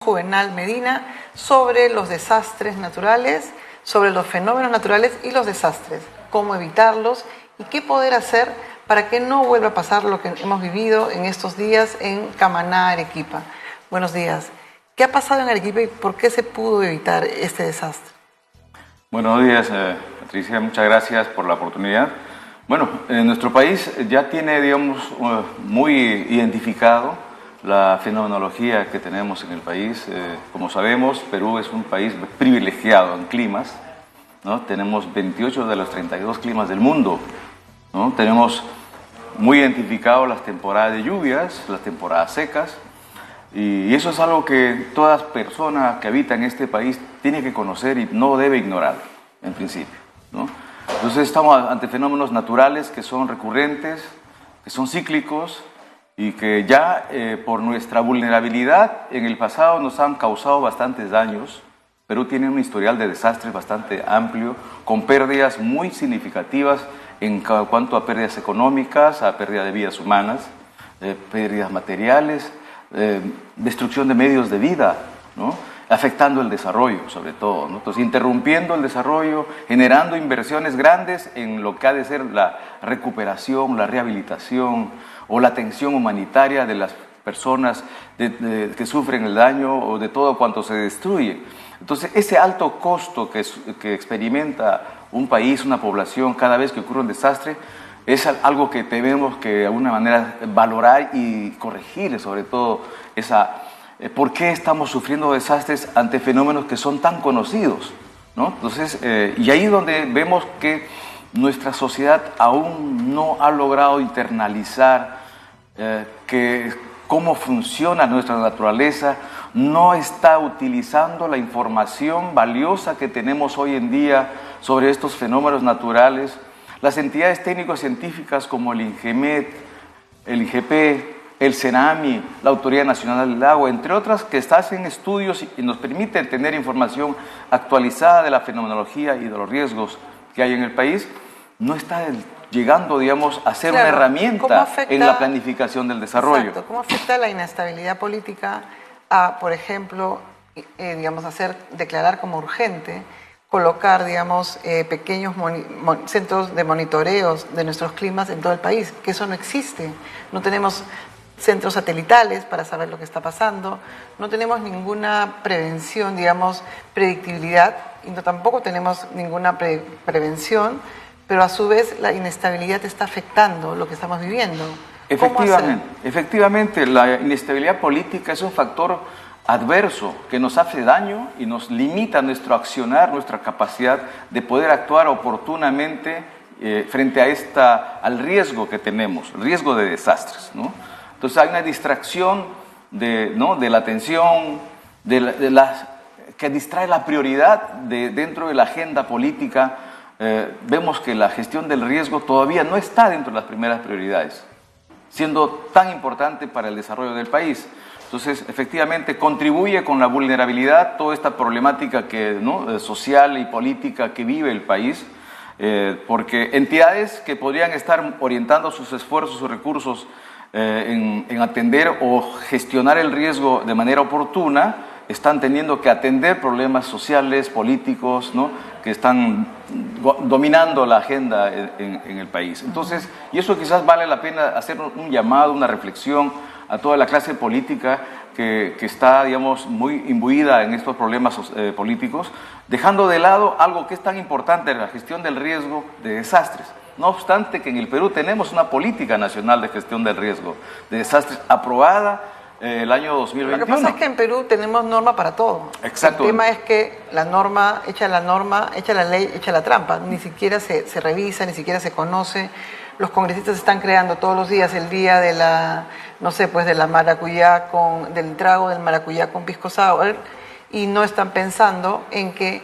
Juvenal Medina sobre los desastres naturales, sobre los fenómenos naturales y los desastres, cómo evitarlos y qué poder hacer para que no vuelva a pasar lo que hemos vivido en estos días en Camaná, Arequipa. Buenos días. ¿Qué ha pasado en Arequipa y por qué se pudo evitar este desastre? Buenos días, Patricia. Muchas gracias por la oportunidad. Bueno, nuestro país ya tiene, digamos, muy identificado la fenomenología que tenemos en el país. Como sabemos, Perú es un país privilegiado en climas, ¿no? Tenemos 28 de los 32 climas del mundo, ¿no? Tenemos muy identificado las temporadas de lluvias, las temporadas secas, y eso es algo que toda persona que habita en este país tiene que conocer y no debe ignorar, en principio, ¿no? Entonces estamos ante fenómenos naturales que son recurrentes, que son cíclicos, y que ya por nuestra vulnerabilidad en el pasado nos han causado bastantes daños. Perú tiene un historial de desastres bastante amplio, con pérdidas muy significativas en cuanto a pérdidas económicas, a pérdida de vidas humanas, pérdidas materiales, destrucción de medios de vida, ¿no? Afectando el desarrollo sobre todo, ¿no? Entonces, interrumpiendo el desarrollo, generando inversiones grandes en lo que ha de ser la recuperación, la rehabilitación o la atención humanitaria de las personas que sufren el daño o de todo cuanto se destruye. Entonces, ese alto costo que experimenta un país, una población, cada vez que ocurre un desastre, es algo que tenemos que de alguna manera valorar y corregir, sobre todo ¿por qué estamos sufriendo desastres ante fenómenos que son tan conocidos, ¿no? Entonces, y ahí es donde vemos que nuestra sociedad aún no ha logrado internalizar cómo funciona nuestra naturaleza, no está utilizando la información valiosa que tenemos hoy en día sobre estos fenómenos naturales. Las entidades técnico-científicas como el INGEMET, el INGEPE, el CENAMI, la Autoridad Nacional del Agua, entre otras, que hacen estudios y nos permiten tener información actualizada de la fenomenología y de los riesgos que hay en el país, no está llegando, digamos, a ser una herramienta en la planificación del desarrollo. Exacto. ¿Cómo afecta la inestabilidad política a, por ejemplo, digamos, declarar como urgente, colocar, digamos, pequeños centros de monitoreos de nuestros climas en todo el país? Que eso no existe. No tenemos centros satelitales para saber lo que está pasando, no tenemos ninguna prevención, digamos, predictibilidad, y tampoco tenemos ninguna prevención, pero a su vez la inestabilidad está afectando lo que estamos viviendo. Efectivamente, la inestabilidad política es un factor adverso que nos hace daño y nos limita nuestro accionar, nuestra capacidad de poder actuar oportunamente frente a al riesgo que tenemos, el riesgo de desastres, ¿no? Entonces hay una distracción de la atención, que distrae la prioridad dentro de la agenda política. Vemos que la gestión del riesgo todavía no está dentro de las primeras prioridades, siendo tan importante para el desarrollo del país. Entonces, efectivamente, contribuye con la vulnerabilidad, toda esta problemática social y política que vive el país, porque entidades que podrían estar orientando sus esfuerzos, sus recursos en atender o gestionar el riesgo de manera oportuna, están teniendo que atender problemas sociales, políticos, ¿no?, que están dominando la agenda en el país. Entonces, y eso quizás vale la pena hacer un llamado, una reflexión a toda la clase política que está, digamos, muy imbuida en estos problemas políticos, dejando de lado algo que es tan importante, la gestión del riesgo de desastres. No obstante que en el Perú tenemos una política nacional de gestión del riesgo de desastres aprobada el año 2021. Lo que pasa es que en Perú tenemos norma para todo. Exacto. El tema es que la norma, echa la ley, echa la trampa. Ni siquiera se revisa, ni siquiera se conoce. Los congresistas están creando todos los días el día de la, no sé, pues de la maracuyá del trago del maracuyá con pisco sour, y no están pensando en que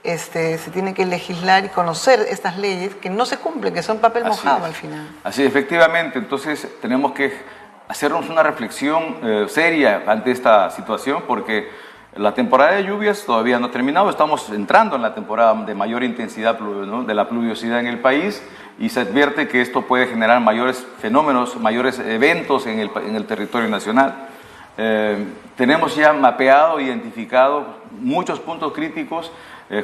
se tiene que legislar y conocer estas leyes que no se cumplen, que son papel mojado al final. Así, efectivamente. Entonces tenemos que hacernos una reflexión seria ante esta situación, porque la temporada de lluvias todavía no ha terminado. Estamos entrando en la temporada de mayor intensidad, ¿no?, de la pluviosidad en el país, y se advierte que esto puede generar mayores fenómenos, mayores eventos en el territorio nacional. tenemos ya mapeado, identificado muchos puntos críticos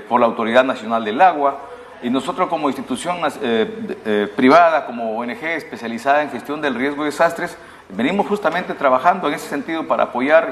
por la Autoridad Nacional del Agua, y nosotros como institución privada, como ONG especializada en gestión del riesgo de desastres, venimos justamente trabajando en ese sentido para apoyar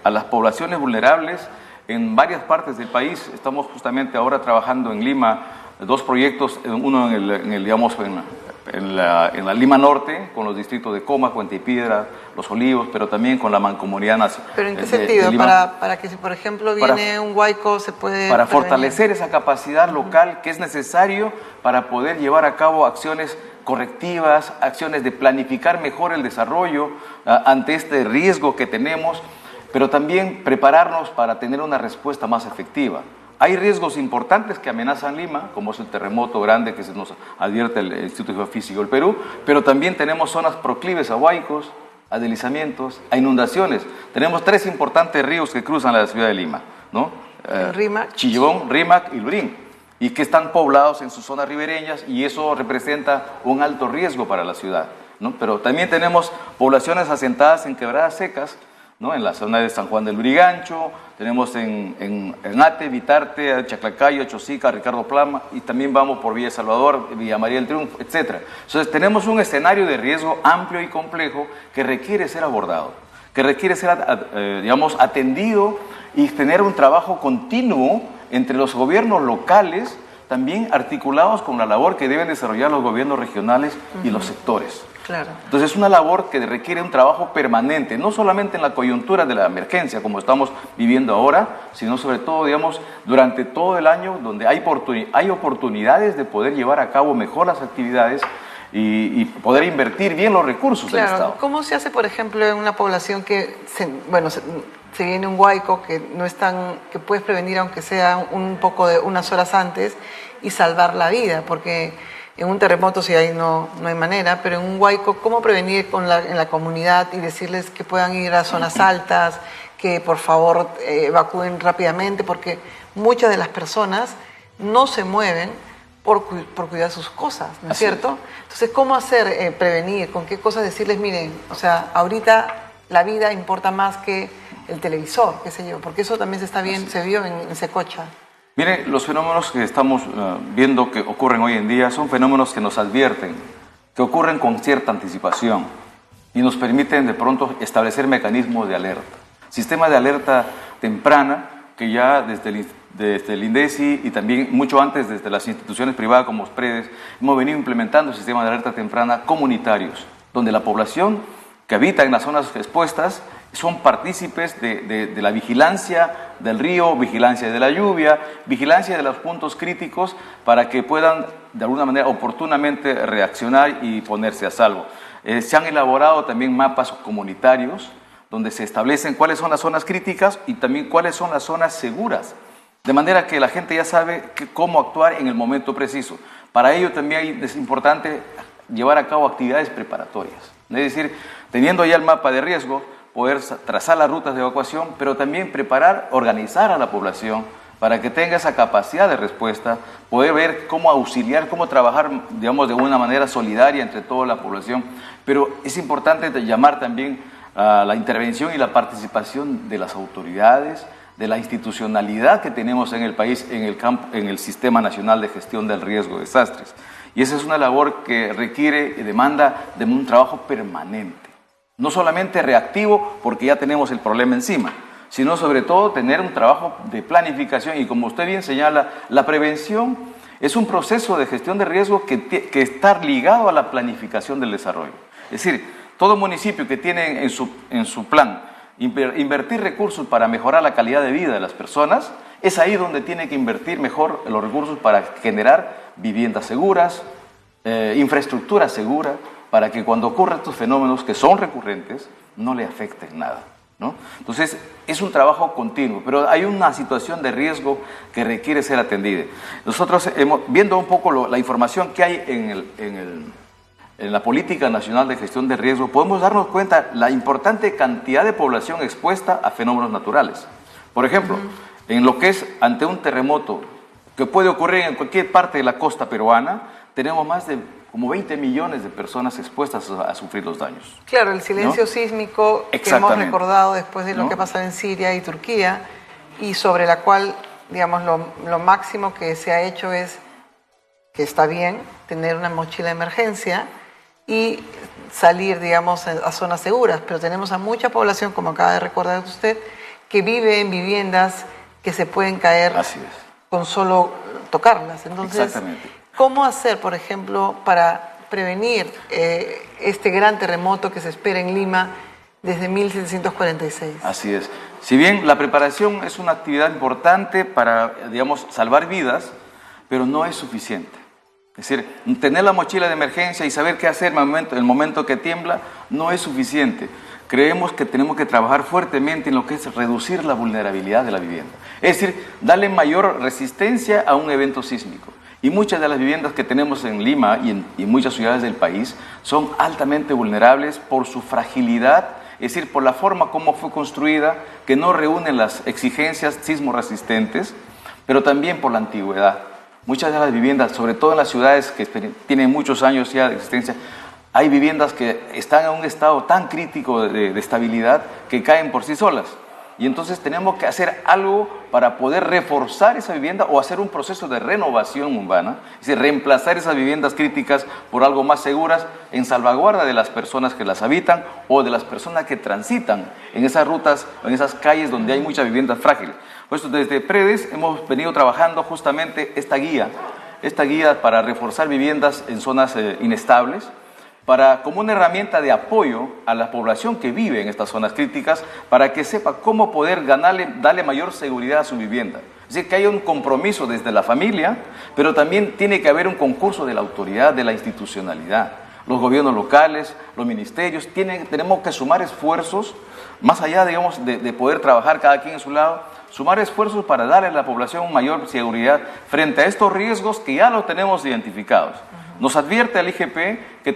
a las poblaciones vulnerables en varias partes del país. Estamos justamente ahora trabajando en Lima 2 proyectos, uno en la Lima Norte, con los distritos de Coma, Puentipiedra, Los Olivos, pero también con la Mancomunidad Nacional. ¿Pero en qué sentido? Para que si, por ejemplo, viene un huaico, se puede... Para fortalecer esa capacidad local que es necesario para poder llevar a cabo acciones correctivas, acciones de planificar mejor el desarrollo ante este riesgo que tenemos, pero también prepararnos para tener una respuesta más efectiva. Hay riesgos importantes que amenazan Lima, como es el terremoto grande que se nos advierte el Instituto Geofísico del Perú, pero también tenemos zonas proclives a huaicos, a deslizamientos, a inundaciones. Tenemos 3 importantes ríos que cruzan la ciudad de Lima, ¿no? Chillón, Rímac y Lurín, y que están poblados en sus zonas ribereñas, y eso representa un alto riesgo para la ciudad, ¿no? Pero también tenemos poblaciones asentadas en quebradas secas, ¿no? En la zona de San Juan del Lurigancho, tenemos en Ate, Vitarte, Chaclacayo, Chosica, Ricardo Plama, y también vamos por Villa Salvador, Villa María del Triunfo, etc. Entonces tenemos un escenario de riesgo amplio y complejo que requiere ser abordado, que requiere ser, atendido y tener un trabajo continuo entre los gobiernos locales, también articulados con la labor que deben desarrollar los gobiernos regionales y los sectores. Claro. Entonces es una labor que requiere un trabajo permanente, no solamente en la coyuntura de la emergencia, como estamos viviendo ahora, sino sobre todo, durante todo el año, donde hay oportunidades de poder llevar a cabo mejor las actividades y poder invertir bien los recursos del Estado. ¿Cómo se hace, por ejemplo, en una población que, se viene un huaico que que puedes prevenir aunque sea un poco de unas horas antes y salvar la vida? Porque en un terremoto sí ahí no hay manera, pero en un huaico, ¿cómo prevenir en la comunidad y decirles que puedan ir a zonas altas, que por favor evacúen rápidamente? Porque muchas de las personas no se mueven por cuidar sus cosas, ¿no es cierto? Entonces, ¿cómo hacer prevenir? ¿Con qué cosas decirles, miren, ahorita la vida importa más que el televisor, qué sé yo? Porque eso también se vio en Secocha. Mire, los fenómenos que estamos viendo que ocurren hoy en día son fenómenos que nos advierten, que ocurren con cierta anticipación y nos permiten de pronto establecer mecanismos de alerta. Sistema de alerta temprana que ya desde el INDECI y también mucho antes desde las instituciones privadas como Spredes hemos venido implementando sistemas de alerta temprana comunitarios, donde la población que habita en las zonas expuestas son partícipes de la vigilancia del río, vigilancia de la lluvia, vigilancia de los puntos críticos para que puedan de alguna manera oportunamente reaccionar y ponerse a salvo. Se han elaborado también mapas comunitarios donde se establecen cuáles son las zonas críticas y también cuáles son las zonas seguras, de manera que la gente ya sabe cómo actuar en el momento preciso. Para ello también es importante llevar a cabo actividades preparatorias, es decir, teniendo ya el mapa de riesgo, poder trazar las rutas de evacuación, pero también preparar, organizar a la población para que tenga esa capacidad de respuesta, poder ver cómo auxiliar, cómo trabajar, de una manera solidaria entre toda la población. Pero es importante llamar también a la intervención y la participación de las autoridades, de la institucionalidad que tenemos en el país, en el Sistema Nacional de Gestión del Riesgo de Desastres. Y esa es una labor que requiere y demanda de un trabajo permanente. No solamente reactivo, porque ya tenemos el problema encima, sino sobre todo tener un trabajo de planificación. Y como usted bien señala, la prevención es un proceso de gestión de riesgo que está ligado a la planificación del desarrollo. Es decir, todo municipio que tiene en su plan invertir recursos para mejorar la calidad de vida de las personas, es ahí donde tiene que invertir mejor los recursos para generar viviendas seguras, infraestructura segura, para que cuando ocurran estos fenómenos que son recurrentes, no le afecten nada, ¿no? Entonces, es un trabajo continuo, pero hay una situación de riesgo que requiere ser atendida. Nosotros, viendo un poco la información que hay en la Política Nacional de Gestión de Riesgo, podemos darnos cuenta la importante cantidad de población expuesta a fenómenos naturales. Por ejemplo, en lo que es ante un terremoto que puede ocurrir en cualquier parte de la costa peruana, tenemos más de como 20 millones de personas expuestas a sufrir los daños. Claro, el silencio ¿no? sísmico que hemos recordado después de lo que ha pasado en Siria y Turquía, y sobre la cual, digamos, lo máximo que se ha hecho es que está bien tener una mochila de emergencia y salir, digamos, a zonas seguras, pero tenemos a mucha población, como acaba de recordar usted, que vive en viviendas que se pueden caer con solo tocarlas. Entonces, ¿cómo hacer, por ejemplo, para prevenir este gran terremoto que se espera en Lima desde 1746? Así es. Si bien la preparación es una actividad importante para, digamos, salvar vidas, pero no es suficiente. Es decir, tener la mochila de emergencia y saber qué hacer en el momento que tiembla no es suficiente. Creemos que tenemos que trabajar fuertemente en lo que es reducir la vulnerabilidad de la vivienda. Es decir, darle mayor resistencia a un evento sísmico. Y muchas de las viviendas que tenemos en Lima y en muchas ciudades del país son altamente vulnerables por su fragilidad, es decir, por la forma como fue construida, que no reúne las exigencias sismo resistentes, pero también por la antigüedad. Muchas de las viviendas, sobre todo en las ciudades que tienen muchos años ya de existencia, hay viviendas que están en un estado tan crítico de estabilidad que caen por sí solas. Y entonces tenemos que hacer algo para poder reforzar esa vivienda o hacer un proceso de renovación urbana, es decir, reemplazar esas viviendas críticas por algo más seguras en salvaguarda de las personas que las habitan o de las personas que transitan en esas rutas, en esas calles donde hay muchas viviendas frágiles. Por eso desde PREDES hemos venido trabajando justamente esta guía para reforzar viviendas en zonas inestables, como una herramienta de apoyo a la población que vive en estas zonas críticas, para que sepa cómo poder darle mayor seguridad a su vivienda. Es decir, que haya un compromiso desde la familia, pero también tiene que haber un concurso de la autoridad, de la institucionalidad. Los gobiernos locales, los ministerios, tenemos que sumar esfuerzos, más allá, digamos, de poder trabajar cada quien en su lado, sumar esfuerzos para darle a la población mayor seguridad frente a estos riesgos que ya los tenemos identificados. Nos advierte el IGP que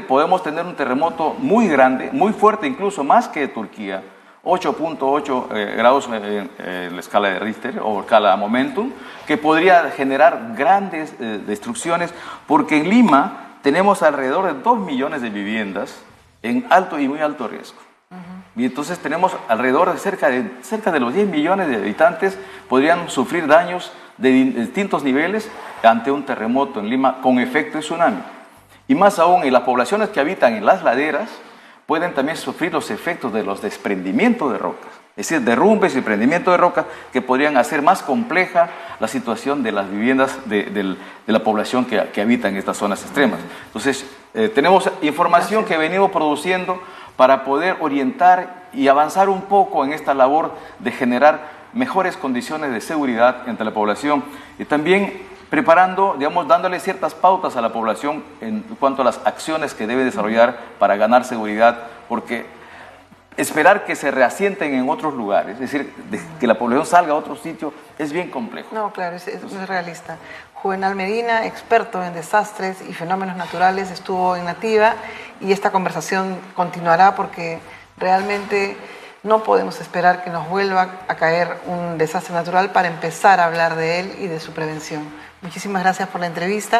podemos tener un terremoto muy grande, muy fuerte, incluso más que Turquía, 8.8 grados en la escala de Richter o escala Momentum, que podría generar grandes destrucciones, porque en Lima tenemos alrededor de 2 millones de viviendas en alto y muy alto riesgo. Y entonces tenemos alrededor de cerca de los 10 millones de habitantes podrían sufrir daños de distintos niveles ante un terremoto en Lima con efecto de tsunami. Y más aún, en las poblaciones que habitan en las laderas pueden también sufrir los efectos de los desprendimientos de rocas, es decir, derrumbes y desprendimientos de rocas que podrían hacer más compleja la situación de las viviendas de la población que habita en estas zonas extremas. Entonces, tenemos información que venimos produciendo para poder orientar y avanzar un poco en esta labor de generar mejores condiciones de seguridad entre la población y también preparando, digamos, dándole ciertas pautas a la población en cuanto a las acciones que debe desarrollar para ganar seguridad, porque esperar que se reasienten en otros lugares, es decir, que la población salga a otro sitio, es bien complejo. No, claro, es realista. Juvenal Medina, experto en desastres y fenómenos naturales, estuvo en Nativa y esta conversación continuará porque realmente no podemos esperar que nos vuelva a caer un desastre natural para empezar a hablar de él y de su prevención. Muchísimas gracias por la entrevista.